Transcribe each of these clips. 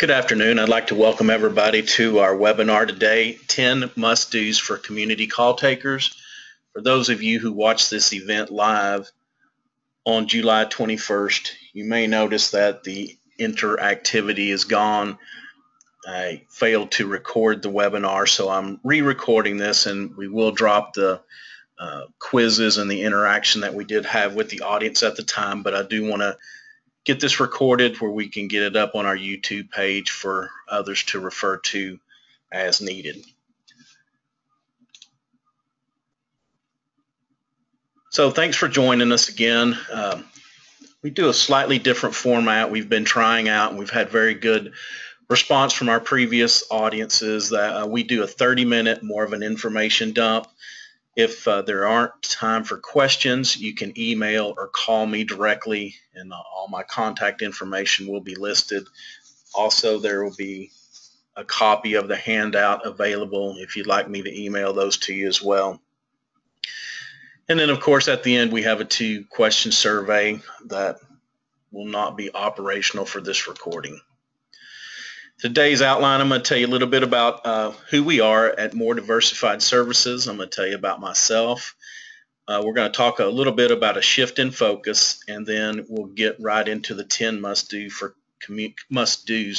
Good afternoon. I'd like to welcome everybody to our webinar today, 10 must-dos for community call takers. For those of you who watch this event live on July 21st, you may notice that the interactivity is gone. I failed to record the webinar, so I'm re-recording this, and we will drop the quizzes and the interaction that we did have with the audience at the time, but I do want to get this recorded where we can get it up on our YouTube page for others to refer to as needed. So thanks for joining us again. We do a slightly different format we've been trying out, and we've had very good response from our previous audiences that we do a 30-minute more of an information dump. If there aren't time for questions, you can email or call me directly, and all my contact information will be listed. Also, there will be a copy of the handout available if you'd like me to email those to you as well. And then, of course, at the end, we have a 2-question survey that will not be operational for this recording. Today's outline, I'm going to tell you a little bit about who we are at Moore Diversified Services. I'm going to tell you about myself. We're going to talk a little bit about a shift in focus, and then we'll get right into the 10 must-dos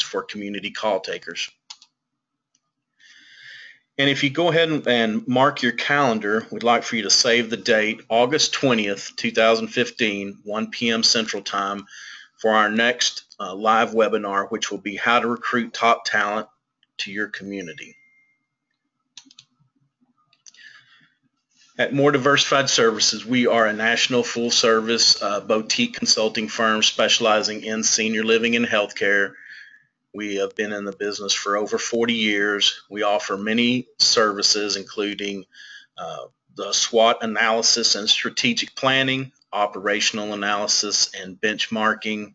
for community call takers. And if you go ahead and mark your calendar, we'd like for you to save the date, August 20th, 2015, 1 p.m. Central Time, for our next live webinar, which will be how to recruit top talent to your community. At Moore Diversified Services, we are a national full-service boutique consulting firm specializing in senior living and healthcare. We have been in the business for over 40 years. We offer many services, including the SWOT analysis and strategic planning, operational analysis and benchmarking,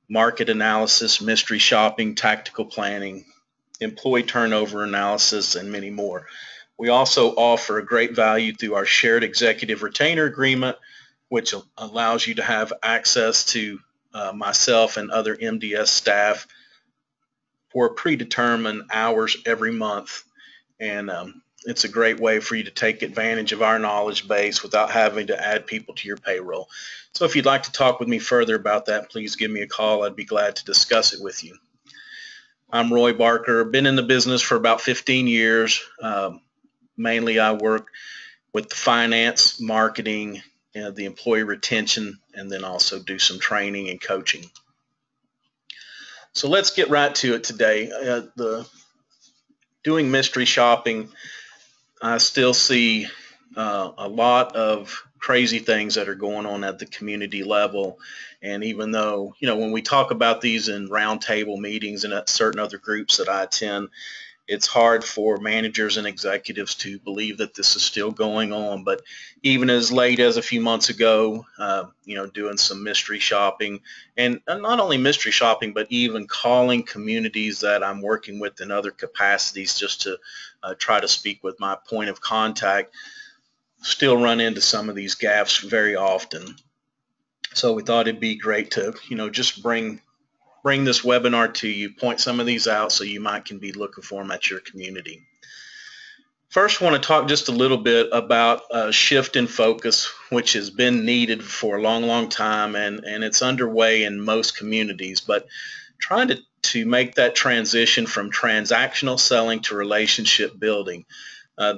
market analysis, mystery shopping, tactical planning, employee turnover analysis, and many more. We also offer a great value through our shared executive retainer agreement, which allows you to have access to myself and other MDS staff for predetermined hours every month. And it's a great way for you to take advantage of our knowledge base without having to add people to your payroll. So if you'd like to talk with me further about that, please give me a call. I'd be glad to discuss it with you. I'm Roy Barker. Been in the business for about 15 years. Mainly I work with the finance, marketing, and the employee retention, and then also do some training and coaching. So let's get right to it today. Doing mystery shopping, I still see a lot of crazy things that are going on at the community level. And even though, when we talk about these in roundtable meetings and at certain other groups that I attend, it's hard for managers and executives to believe that this is still going on. But even as late as a few months ago, doing some mystery shopping, and not only mystery shopping, but even calling communities that I'm working with in other capacities just to try to speak with my point of contact, still run into some of these gaps very often. So we thought it'd be great to, just bring this webinar to you, point some of these out so you can be looking for them at your community. First, I want to talk just a little bit about a shift in focus, which has been needed for a long, long time, and it's underway in most communities, but trying to make that transition from transactional selling to relationship building.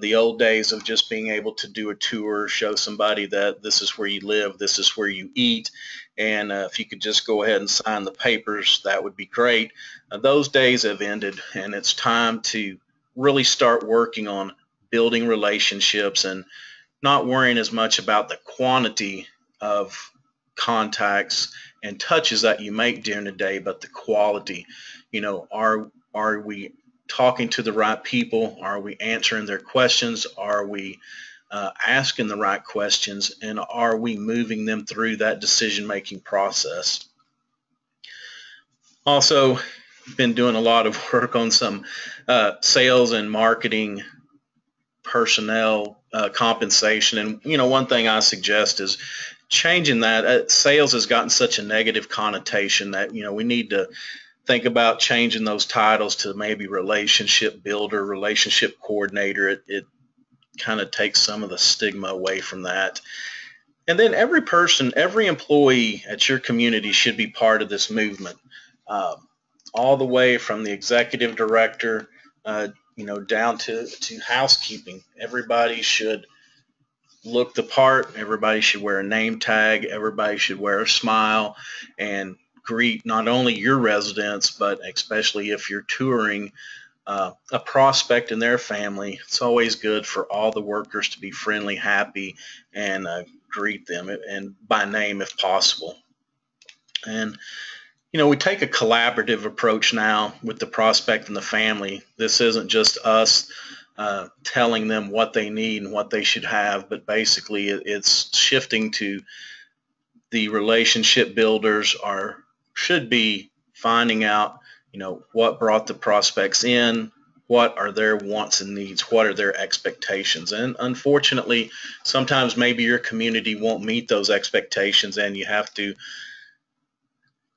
The old days of just being able to do a tour, show somebody that this is where you live, this is where you eat, and if you could just go ahead and sign the papers, that would be great. Those days have ended, and it's time to really start working on building relationships and not worrying as much about the quantity of contacts and touches that you make during the day, but the quality. Are we talking to the right people? Are we answering their questions? Are we asking the right questions? And are we moving them through that decision-making process? Also, been doing a lot of work on some sales and marketing personnel compensation. And, one thing I suggest is changing that. Sales has gotten such a negative connotation that, we need to think about changing those titles to maybe relationship builder, relationship coordinator. It kind of takes some of the stigma away from that. And then every person, every employee at your community should be part of this movement, uh, all the way from the executive director, down to housekeeping. Everybody should look the part. Everybody should wear a name tag. Everybody should wear a smile and greet not only your residents, but especially if you're touring a prospect and their family. It's always good for all the workers to be friendly, happy, and greet them and by name if possible. And we take a collaborative approach now with the prospect and the family. This isn't just us telling them what they need and what they should have, but basically it's shifting to the relationship builders should be finding out, what brought the prospects in, what are their wants and needs, what are their expectations. And unfortunately, sometimes maybe your community won't meet those expectations, and you have to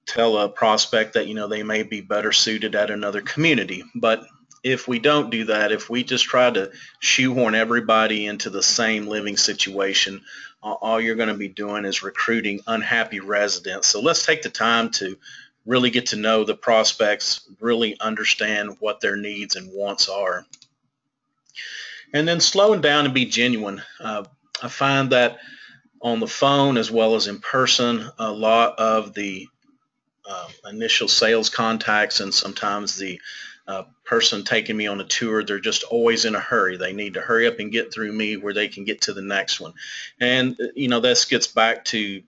tell a prospect that they may be better suited at another community. But if we don't do that, if we just try to shoehorn everybody into the same living situation, all you're going to be doing is recruiting unhappy residents. So let's take the time to really get to know the prospects, really understand what their needs and wants are, and then slowing down and be genuine. I find that on the phone as well as in person, a lot of the initial sales contacts and sometimes the person taking me on a tour, they're just always in a hurry. They need to hurry up and get through me where they can get to the next one. And, this gets back to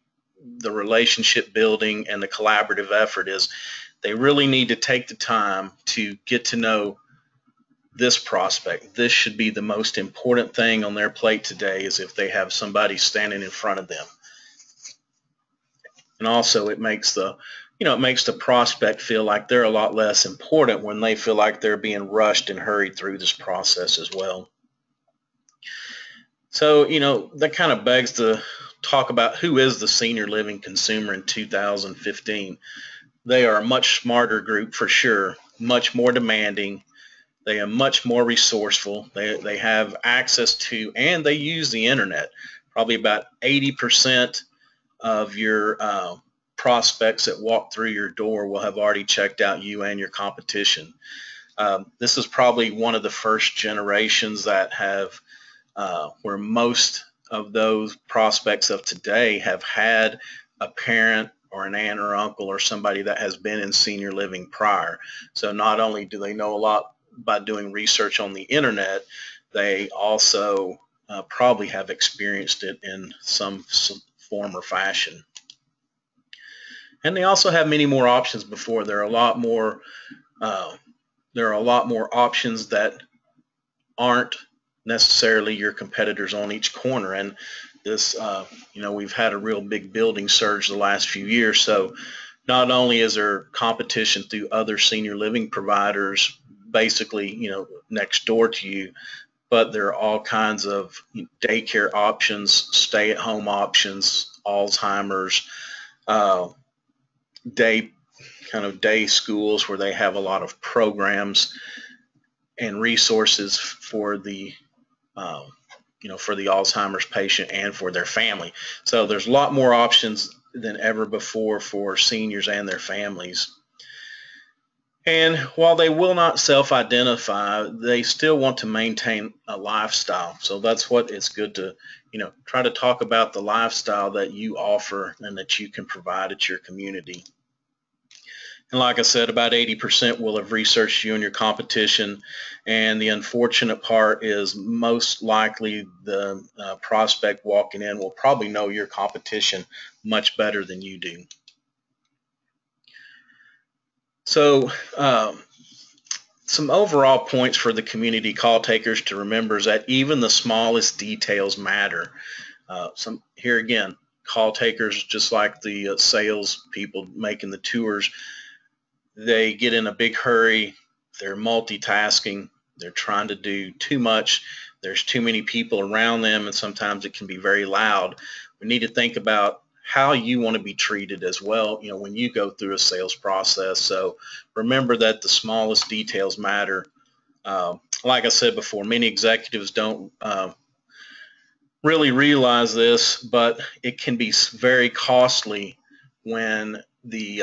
the relationship building and the collaborative effort is they really need to take the time to get to know this prospect. This should be the most important thing on their plate today, is if they have somebody standing in front of them. And also it makes the prospect feel like they're a lot less important when they feel like they're being rushed and hurried through this process as well. So, that kind of begs to talk about who is the senior living consumer in 2015. They are a much smarter group for sure, much more demanding. They are much more resourceful. They have access to, and they use the internet. Probably about 80% of your prospects that walk through your door will have already checked out you and your competition. This is probably one of the first generations that have where most of those prospects of today have had a parent or an aunt or uncle or somebody that has been in senior living prior. So not only do they know a lot by doing research on the internet, they also probably have experienced it in some form or fashion. And they also have many more options before. There are a lot more options that aren't necessarily your competitors on each corner. And this, we've had a real big building surge the last few years. So not only is there competition through other senior living providers, basically, next door to you, but there are all kinds of daycare options, stay-at-home options, Alzheimer's, day schools where they have a lot of programs and resources for the Alzheimer's patient and for their family. So there's a lot more options than ever before for seniors and their families. And while they will not self-identify, they still want to maintain a lifestyle. So that's what it's good to, try to talk about the lifestyle that you offer and that you can provide at your community. And like I said, about 80% will have researched you and your competition. And the unfortunate part is most likely the prospect walking in will probably know your competition much better than you do. So some overall points for the community call takers to remember is that even the smallest details matter. Here again, call takers, just like the sales people making the tours, they get in a big hurry. They're multitasking. They're trying to do too much. There's too many people around them, and sometimes it can be very loud. We need to think about how you want to be treated as well, when you go through a sales process. So remember that the smallest details matter. Like I said before, many executives don't really realize this, but it can be very costly when the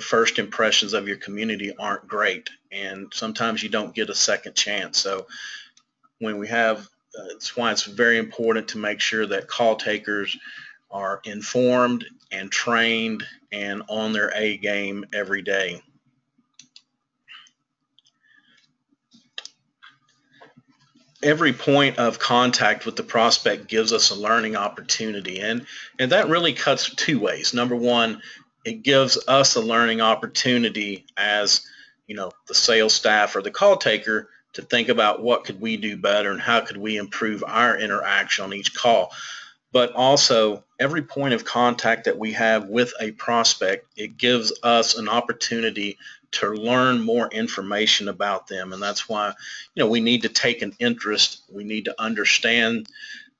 first impressions of your community aren't great, and sometimes you don't get a second chance. So when we have, it's why it's very important to make sure that call takers are informed and trained and on their A game every day. Every point of contact with the prospect gives us a learning opportunity, and that really cuts two ways. Number one, it gives us a learning opportunity as the sales staff or the call taker to think about what could we do better and how could we improve our interaction on each call. But also, every point of contact that we have with a prospect, it gives us an opportunity to learn more information about them. And that's why, we need to take an interest. We need to understand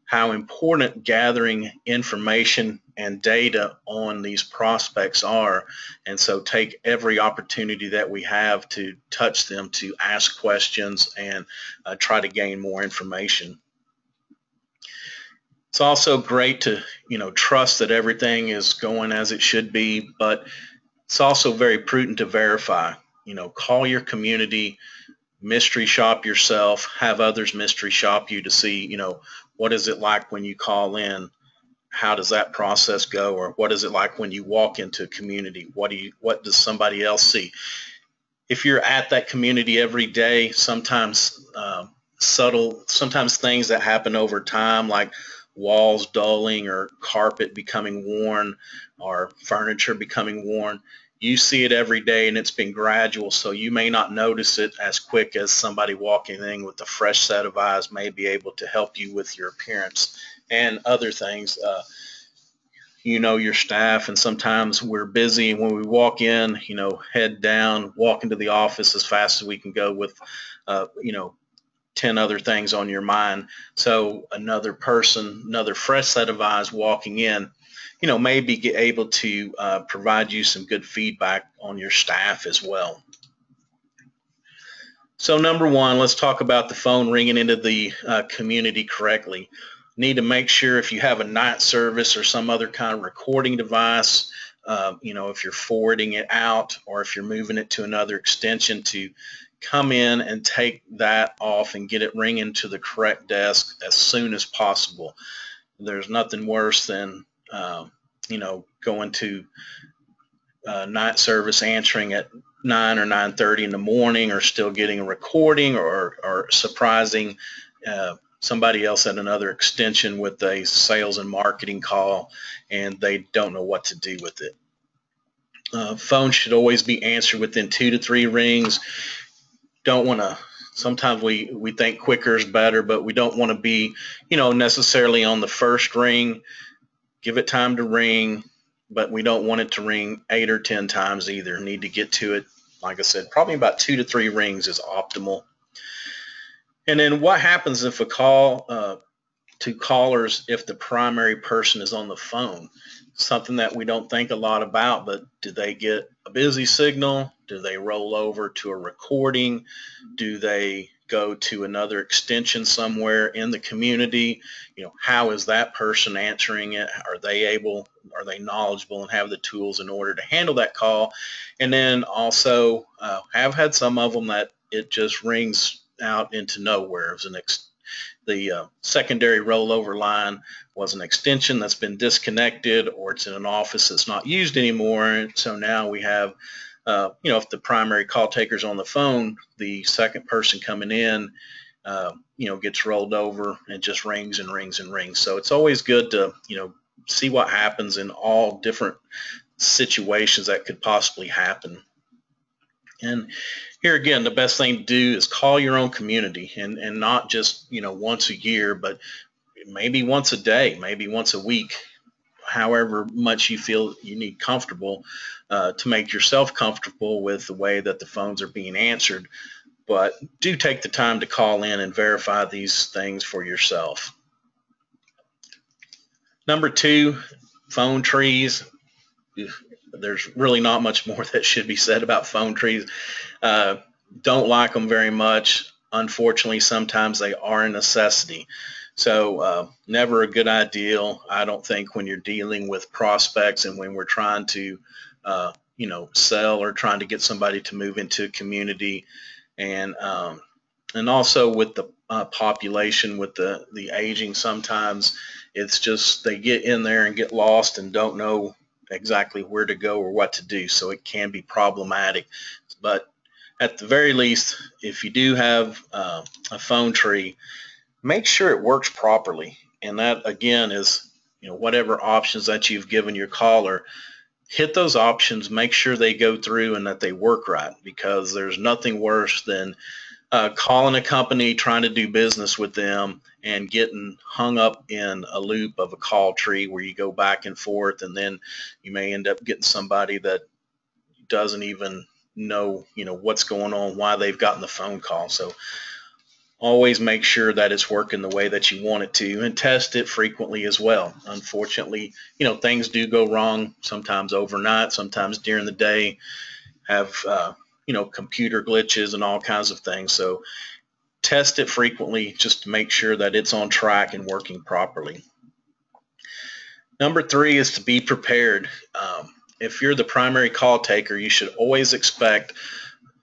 how important gathering information and data on these prospects are. And so take every opportunity that we have to touch them, to ask questions and try to gain more information. It's also great to, trust that everything is going as it should be, but it's also very prudent to verify. Call your community, mystery shop yourself, have others mystery shop you to see, what is it like when you call in? How does that process go? Or what is it like when you walk into a community? What does somebody else see? If you're at that community every day, sometimes sometimes things that happen over time, like walls dulling or carpet becoming worn or furniture becoming worn, you see it every day, and it's been gradual, so you may not notice it as quick as somebody walking in with a fresh set of eyes may be able to help you with your appearance and other things. Your staff, and sometimes we're busy when we walk in, head down, walk into the office as fast as we can go with 10 other things on your mind. So another person, another fresh set of eyes walking in, may be able to provide you some good feedback on your staff as well. So number one, let's talk about the phone ringing into the community correctly. Need to make sure if you have a night service or some other kind of recording device, if you're forwarding it out or if you're moving it to another extension, to come in and take that off and get it ringing to the correct desk as soon as possible. There's nothing worse than going to night service, answering at 9 or 9:30 in the morning, or still getting a recording, or surprising somebody else at another extension with a sales and marketing call, and they don't know what to do with it. Phone should always be answered within 2 to 3 rings. Don't want to, sometimes we think quicker is better, but we don't want to be, necessarily on the first ring. Give it time to ring, but we don't want it to ring 8 or 10 times either. Need to get to it, like I said, probably about 2 to 3 rings is optimal. And then what happens if a call to callers, if the primary person is on the phone? Something that we don't think a lot about, but do they get a busy signal? Do they roll over to a recording? Do they go to another extension somewhere in the community? How is that person answering it? Are they knowledgeable and have the tools in order to handle that call? And then also, have had some of them that it just rings out into nowhere. It was the secondary rollover line was an extension that's been disconnected, or it's in an office that's not used anymore. So now we have, if the primary call taker's on the phone, the second person coming in, gets rolled over and just rings and rings and rings. So it's always good to, see what happens in all different situations that could possibly happen. And here again, the best thing to do is call your own community, and not just, once a year, but maybe once a day, maybe once a week, however much you feel you need comfortable to make yourself comfortable with the way that the phones are being answered. But do take the time to call in and verify these things for yourself. Number two, Phone trees, there's really not much more that should be said about phone trees. Uh, don't like them very much. Unfortunately, sometimes they are a necessity. So, never a good idea, I don't think, when you're dealing with prospects and when we're trying to, sell or trying to get somebody to move into a community. And also with the population, with the aging, sometimes it's just they get in there and get lost and don't know exactly where to go or what to do. So it can be problematic. But at the very least, if you do have a phone tree, make sure it works properly. And that again is, whatever options that you've given your caller, hit those options, make sure they go through and that they work right, because there's nothing worse than calling a company, trying to do business with them, and getting hung up in a loop of a call tree where you go back and forth, and then you may end up getting somebody that doesn't even know, what's going on, why they've gotten the phone call. So always make sure that it's working the way that you want it to, and test it frequently as well. Unfortunately, things do go wrong sometimes overnight, sometimes during the day, have computer glitches and all kinds of things. So test it frequently just to make sure that it's on track and working properly. Number 3 is to be prepared. If you're the primary call taker, you should always expect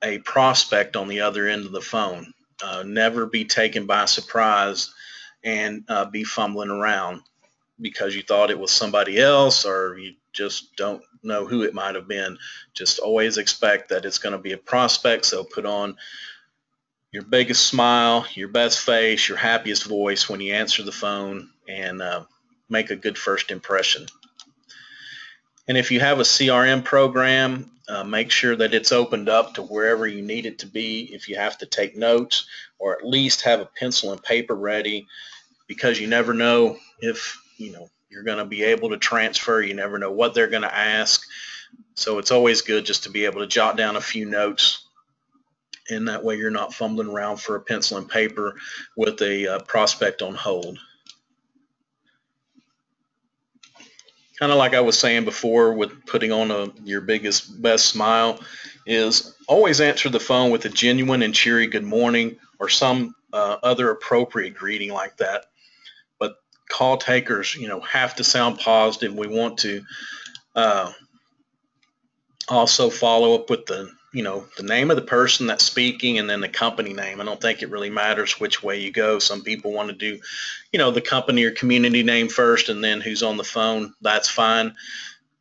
a prospect on the other end of the phone. Never be taken by surprise and be fumbling around because you thought it was somebody else or you just don't know who it might have been. Just always expect that it's going to be a prospect. So put on your biggest smile, your best face, your happiest voice when you answer the phone, and make a good first impression. And if you have a CRM program, make sure that it's opened up to wherever you need it to be. If you have to take notes, or at least have a pencil and paper ready, because you never know if you're going to be able to transfer. You never know what they're going to ask. So it's always good just to be able to jot down a few notes, and that way you're not fumbling around for a pencil and paper with a prospect on hold. Kind of like I was saying before with putting on your best smile, is always answer the phone with a genuine and cheery good morning or some other appropriate greeting like that. But call takers, have to sound positive. We want to also follow up with the name of the person that's speaking, and then the company name. I don't think it really matters which way you go. Some people want to do, the company or community name first and then who's on the phone. That's fine.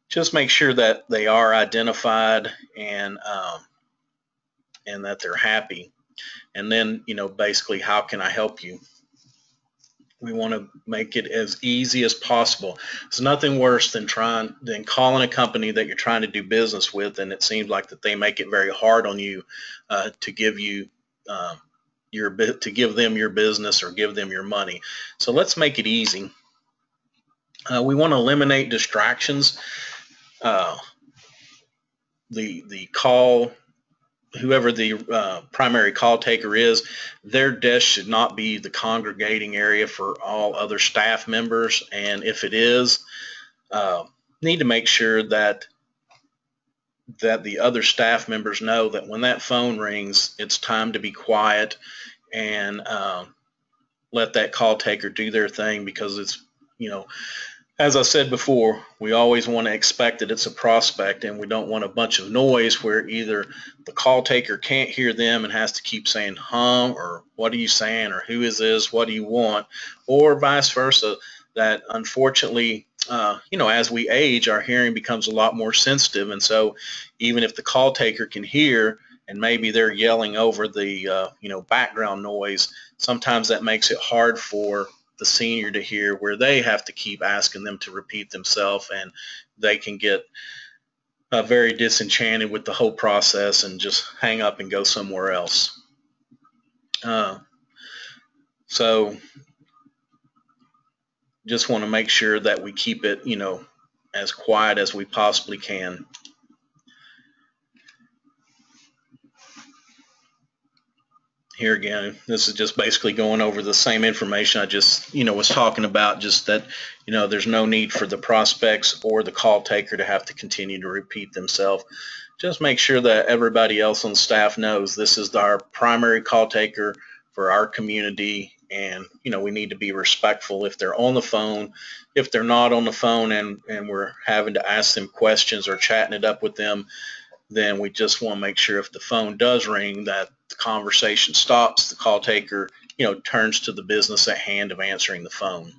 Just make sure that they are identified and that they're happy. And then, basically, how can I help you? We want to make it as easy as possible. It's nothing worse than calling a company that you're trying to do business with, and it seems like that they make it very hard on you to give you to give them your business or give them your money. So let's make it easy. We want to eliminate distractions. The call, whoever the primary call taker is, their desk should not be the congregating area for all other staff members. And if it is, need to make sure that the other staff members know that when that phone rings, it's time to be quiet and let that call taker do their thing, because it's, as I said before, we always want to expect that it's a prospect, and we don't want a bunch of noise where either the call taker can't hear them and has to keep saying, or what are you saying, or who is this, what do you want, or vice versa, that unfortunately, as we age, our hearing becomes a lot more sensitive. And so even if the call taker can hear and maybe they're yelling over the, background noise, sometimes that makes it hard for the senior to hear, where they have to keep asking them to repeat themselves, and they can get very disenchanted with the whole process and just hang up and go somewhere else. So just want to make sure that we keep it, as quiet as we possibly can. Here again, this is just basically going over the same information I just, was talking about, just that, there's no need for the prospects or the call taker to have to continue to repeat themselves. Just make sure that everybody else on staff knows this is our primary call taker for our community, and we need to be respectful if they're on the phone. If they're not on the phone and we're having to ask them questions or chatting it up with them, then we just want to make sure if the phone does ring that the conversation stops, the call taker, turns to the business at hand of answering the phone.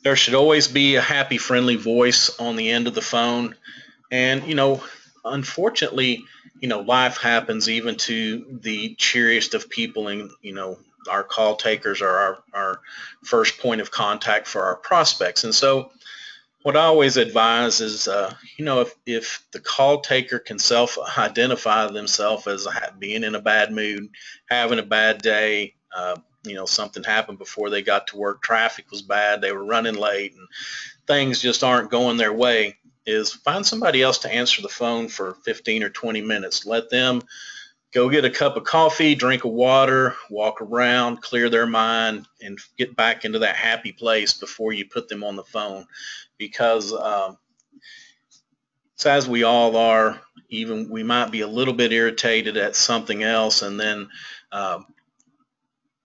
There should always be a happy, friendly voice on the end of the phone. And, unfortunately, life happens even to the cheeriest of people, and, our call takers are our first point of contact for our prospects. And so what I always advise is, if the call taker can self-identify themselves as being in a bad mood, having a bad day, something happened before they got to work, traffic was bad, they were running late, and things just aren't going their way, is find somebody else to answer the phone for 15 or 20 minutes. Let them go get a cup of coffee, drink of water, walk around, clear their mind, and get back into that happy place before you put them on the phone. Because as we all are, even we might be a little bit irritated at something else, and then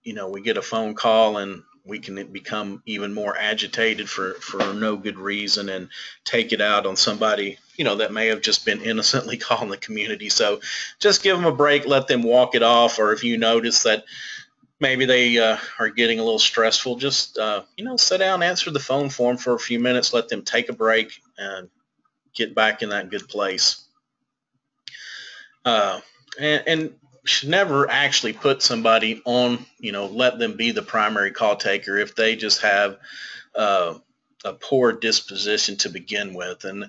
we get a phone call and we can become even more agitated for no good reason and take it out on somebody, that may have just been innocently calling the community. So just give them a break, let them walk it off. Or if you notice that maybe they are getting a little stressful, just, sit down, answer the phone for them for a few minutes, let them take a break and get back in that good place. And should never actually put somebody on, let them be the primary call taker if they just have a poor disposition to begin with. And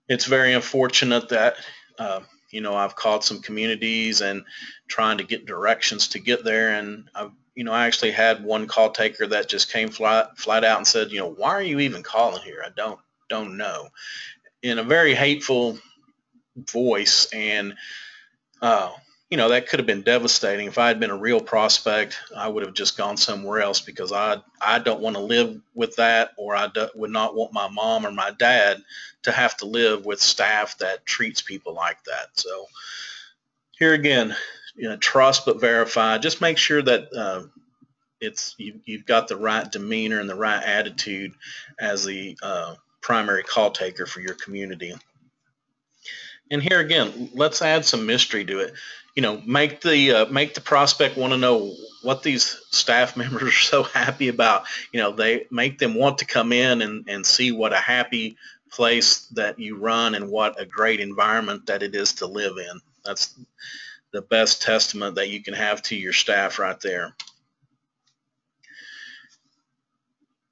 it's very unfortunate that, I've called some communities and trying to get directions to get there. And I actually had one call taker that just came flat out and said, why are you even calling here? I don't know, in a very hateful voice. And that could have been devastating. If I had been a real prospect, I would have just gone somewhere else, because I don't want to live with that, or would not want my mom or my dad to have to live with staff that treats people like that. So here again, trust but verify. Just make sure that you've got the right demeanor and the right attitude as the primary call taker for your community. And here again, let's add some mystery to it. Make the prospect want to know what these staff members are so happy about. They make them want to come in and see what a happy place that you run and what a great environment that it is to live in. That's the best testament that you can have to your staff right there.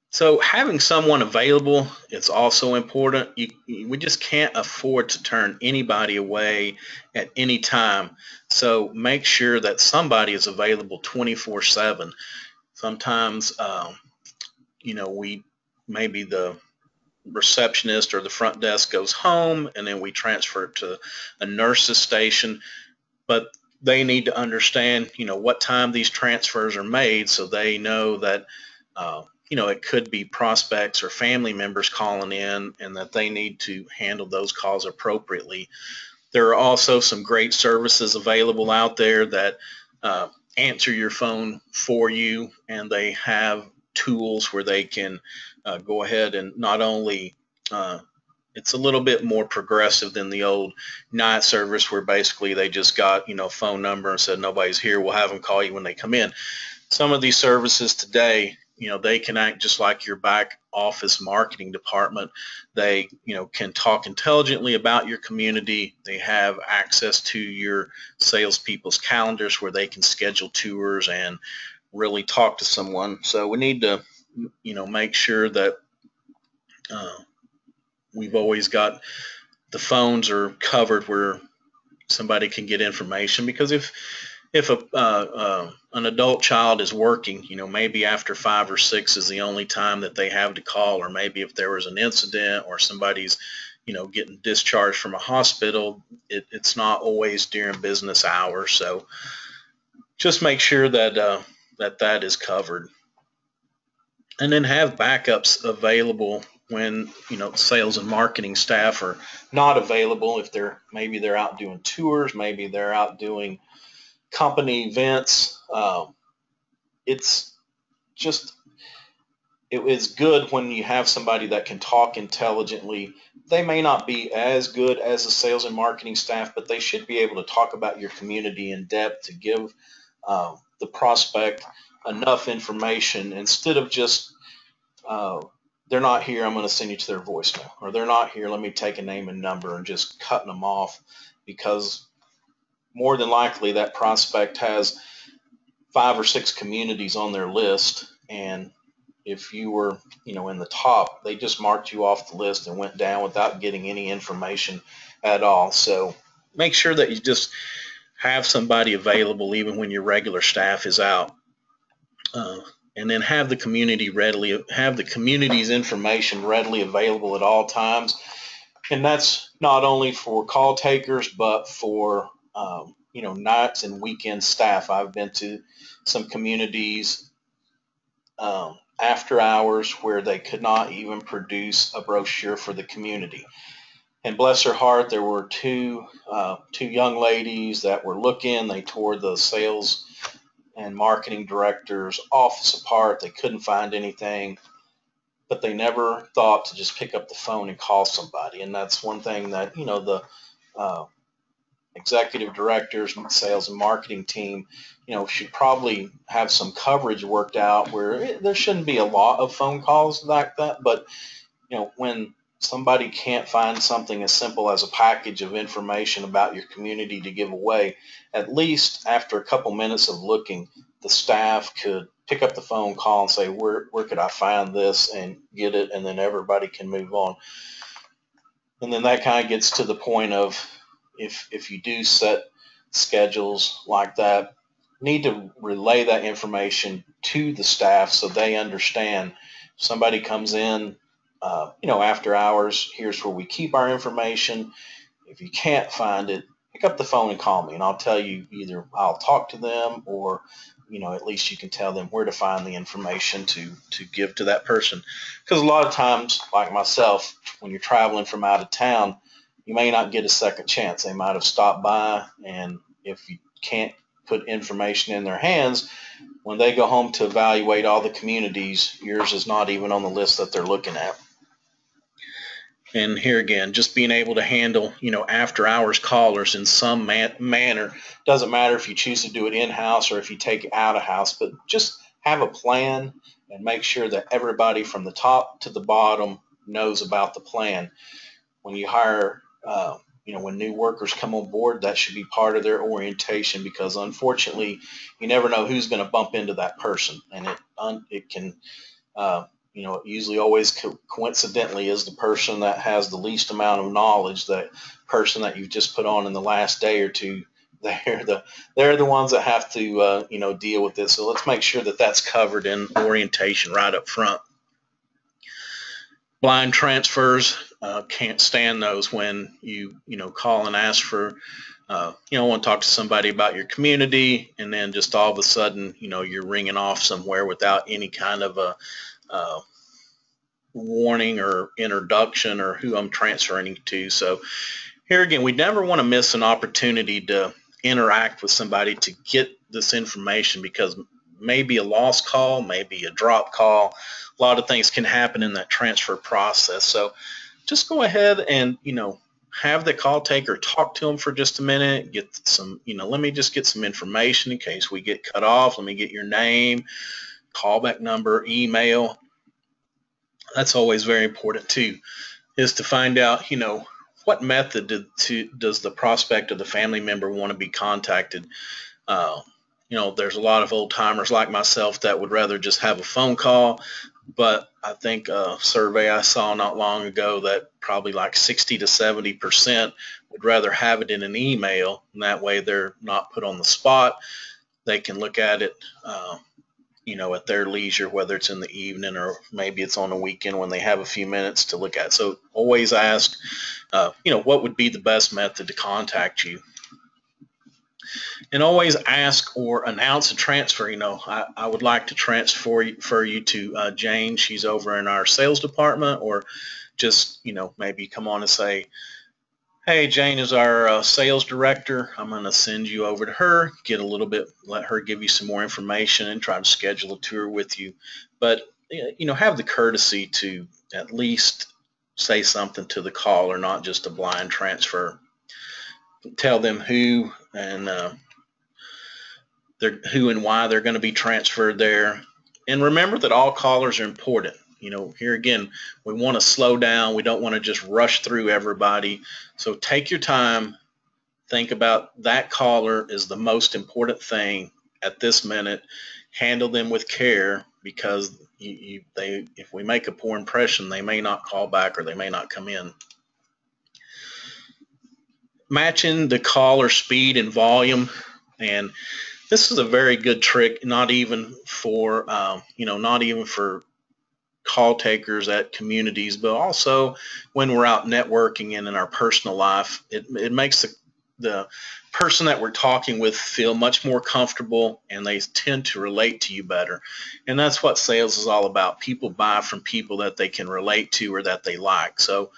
So having someone available is also important. We just can't afford to turn anybody away at any time. So make sure that somebody is available 24/7. Sometimes, maybe the receptionist or the front desk goes home, and then we transfer to a nurse's station. But they need to understand, what time these transfers are made, so they know that it could be prospects or family members calling in, and that they need to handle those calls appropriately. There are also some great services available out there that answer your phone for you, and they have tools where they can go ahead and not only it's a little bit more progressive than the old night service, where basically they just got phone number and said nobody's here, we'll have them call you when they come in. Some of these services today, they can act just like your back office marketing department. They, can talk intelligently about your community. They have access to your salespeople's calendars where they can schedule tours and really talk to someone. So we need to, make sure that we've always got the phones are covered where somebody can get information. Because if an adult child is working, maybe after 5 or 6 is the only time that they have to call, or maybe if there was an incident or somebody's, getting discharged from a hospital, it's not always during business hours. So just make sure that that is covered, and then have backups available when sales and marketing staff are not available. If maybe they're out doing tours, maybe they're out doing company events. It's just it is good when you have somebody that can talk intelligently. They may not be as good as the sales and marketing staff, but they should be able to talk about your community in depth to give the prospect enough information, instead of just they're not here, I'm going to send you to their voicemail, or they're not here, let me take a name and number, and just cutting them off, because more than likely that prospect has 5 or 6 communities on their list, and if you were in the top, they just marked you off the list and went down without getting any information at all. So make sure that you just have somebody available even when your regular staff is out, and then have the community's information readily available at all times. And that's not only for call takers, but for nights and weekend staff. I've been to some communities after hours where they could not even produce a brochure for the community. And bless their heart, there were two young ladies that were looking. They tore the sales and marketing director's office apart. They couldn't find anything, but they never thought to just pick up the phone and call somebody. And that's one thing that the executive directors, sales and marketing team, should probably have some coverage worked out where there shouldn't be a lot of phone calls like that. But when somebody can't find something as simple as a package of information about your community to give away, at least after a couple minutes of looking, the staff could pick up the phone, call, and say, where could I find this, and get it, and then everybody can move on. And then that kind of gets to the point of, if you do set schedules like that, need to relay that information to the staff so they understand. If somebody comes in after hours, here's where we keep our information. If you can't find it, pick up the phone and call me, and I'll tell you, either I'll talk to them, or at least you can tell them where to find the information to give to that person. Because a lot of times, like myself, when you're traveling from out of town, you may not get a second chance. They might have stopped by, and if you can't put information in their hands, when they go home to evaluate all the communities, yours is not even on the list that they're looking at. And here again, just being able to handle, after hours callers in some manner. Doesn't matter if you choose to do it in-house or if you take it out of house, but just have a plan and make sure that everybody from the top to the bottom knows about the plan. When you hire, when new workers come on board, that should be part of their orientation, because unfortunately, you never know who's going to bump into that person, and it can, it usually always coincidentally is the person that has the least amount of knowledge. That person that you've just put on in the last day or two, they're the ones that have to deal with this. So let's make sure that that's covered in orientation right up front. Blind transfers, can't stand those when you call and ask for want to talk to somebody about your community, and then just all of a sudden you're ringing off somewhere without any kind of a warning or introduction or who I'm transferring to. So here again, we never want to miss an opportunity to interact with somebody to get this information, because maybe a lost call, maybe a drop call, a lot of things can happen in that transfer process. So just go ahead and have the call taker talk to them for just a minute, get some let me just get some information in case we get cut off. Let me get your name, callback number, email. That's always very important too, is to find out what method does the prospect or the family member want to be contacted. There's a lot of old timers like myself that would rather just have a phone call, but I think a survey I saw not long ago that probably like 60 to 70% would rather have it in an email, and that way they're not put on the spot. They can look at it at their leisure, whether it's in the evening or maybe it's on a weekend when they have a few minutes to look at. So always ask, what would be the best method to contact you, and always ask or announce a transfer. I would like to transfer you to Jane. She's over in our sales department, or just, maybe come on and say, hey, Jane is our sales director. I'm going to send you over to her, get a little bit, let her give you some more information and try to schedule a tour with you. But, have the courtesy to at least say something to the caller, not just a blind transfer. Tell them who and who and why they're going to be transferred there. And remember that all callers are important. Here again, we want to slow down. We don't want to just rush through everybody. So take your time. Think about that caller is the most important thing at this minute. Handle them with care, because if we make a poor impression, they may not call back or they may not come in. Matching the caller speed and volume, and this is a very good trick. Not even for call takers at communities, but also when we're out networking and in our personal life. It makes the person that we're talking with feel much more comfortable, and they tend to relate to you better. And that's what sales is all about. People buy from people that they can relate to or that they like. So,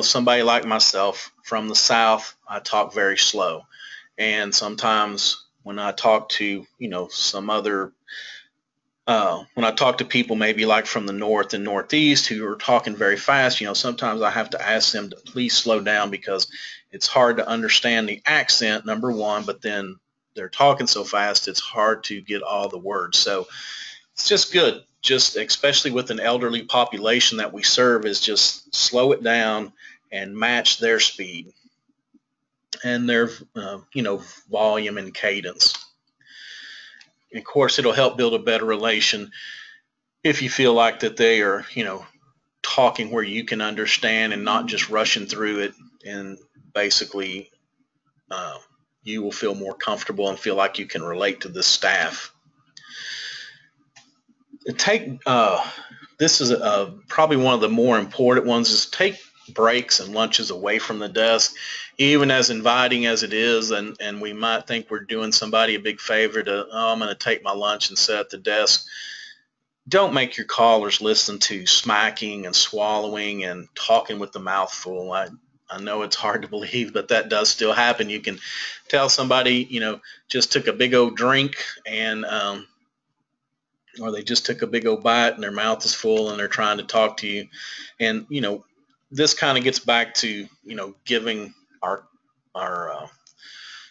somebody like myself from the South, I talk very slow. And sometimes when I talk to, when I talk to people maybe like from the North and Northeast who are talking very fast, sometimes I have to ask them to please slow down, because it's hard to understand the accent, number one, but then they're talking so fast, it's hard to get all the words. So it's just good, just especially with an elderly population that we serve, is just slow it down and match their speed and their, volume and cadence. Of course, it'll help build a better relation if you feel like that they are, talking where you can understand and not just rushing through it. And basically, you will feel more comfortable and feel like you can relate to the staff. This is probably one of the more important ones, is take breaks and lunches away from the desk. Even as inviting as it is, and we might think we're doing somebody a big favor to, I'm going to take my lunch and sit at the desk. Don't make your callers listen to smacking and swallowing and talking with the mouth full. I know it's hard to believe, but that does still happen. You can tell somebody, just took a big old drink, and or they just took a big old bite and their mouth is full and they're trying to talk to you. And, this kind of gets back to, giving our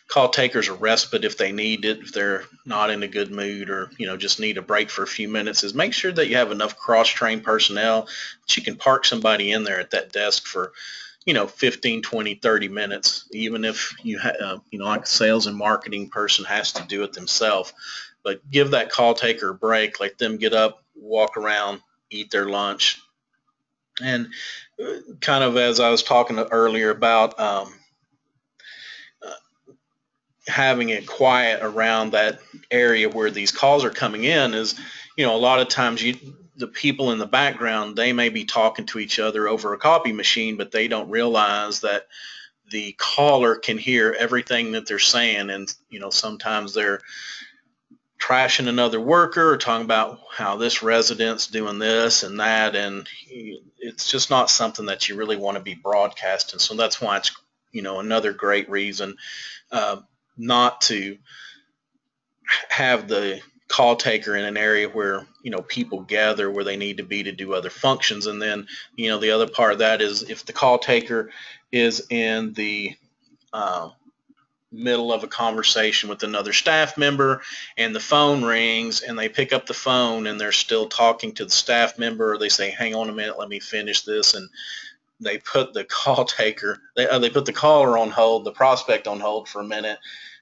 call takers a respite if they need it, if they're not in a good mood, or, just need a break for a few minutes, is make sure that you have enough cross-trained personnel that you can park somebody in there at that desk for, 15, 20, 30 minutes, even if like a sales and marketing person has to do it themselves. But give that call taker a break, let them get up, walk around, eat their lunch. And kind of as I was talking earlier about having it quiet around that area where these calls are coming in, is, a lot of times the people in the background, they may be talking to each other over a copy machine, but they don't realize that the caller can hear everything that they're saying. And, sometimes they're trashing another worker or talking about how this resident's doing this and that, and it's just not something that you really want to be broadcasting. So that's why it's, another great reason not to have the call taker in an area where, people gather where they need to be to do other functions. And then, the other part of that is, if the call taker is in the middle of a conversation with another staff member and the phone rings and they pick up the phone and they're still talking to the staff member, or they say, hang on a minute, let me finish this, and they put the call taker, they put the caller on hold, the prospect on hold for a minute,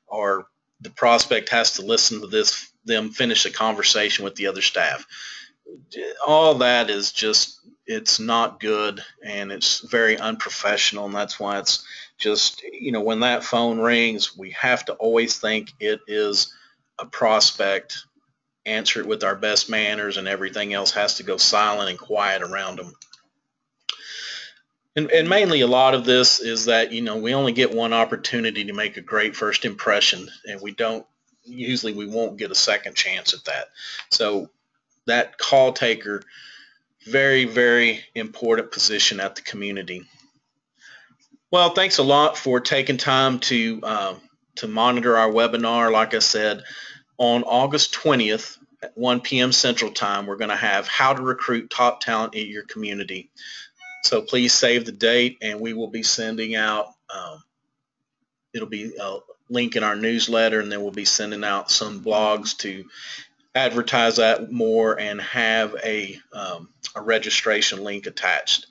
or the prospect has to listen to them finish a conversation with the other staff. All that is just, it's not good, and it's very unprofessional. And that's why it's just, when that phone rings, we have to always think it is a prospect, answer it with our best manners, and everything else has to go silent and quiet around them. And mainly a lot of this is that, we only get one opportunity to make a great first impression, and we won't get a second chance at that. So that call taker, very, very important position at the community. Well, thanks a lot for taking time to monitor our webinar. Like I said, on August 20th at 1 p.m. Central Time, we're going to have how to recruit top talent in your community. So please save the date, and we will be sending out, it'll be a link in our newsletter, and then we'll be sending out some blogs to advertise that more and have a registration link attached.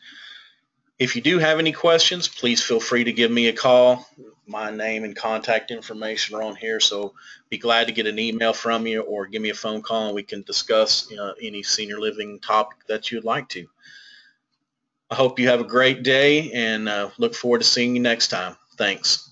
If you do have any questions, please feel free to give me a call. My name and contact information are on here, so be glad to get an email from you or give me a phone call, and we can discuss any senior living topic that you'd like to. I hope you have a great day, and look forward to seeing you next time. Thanks.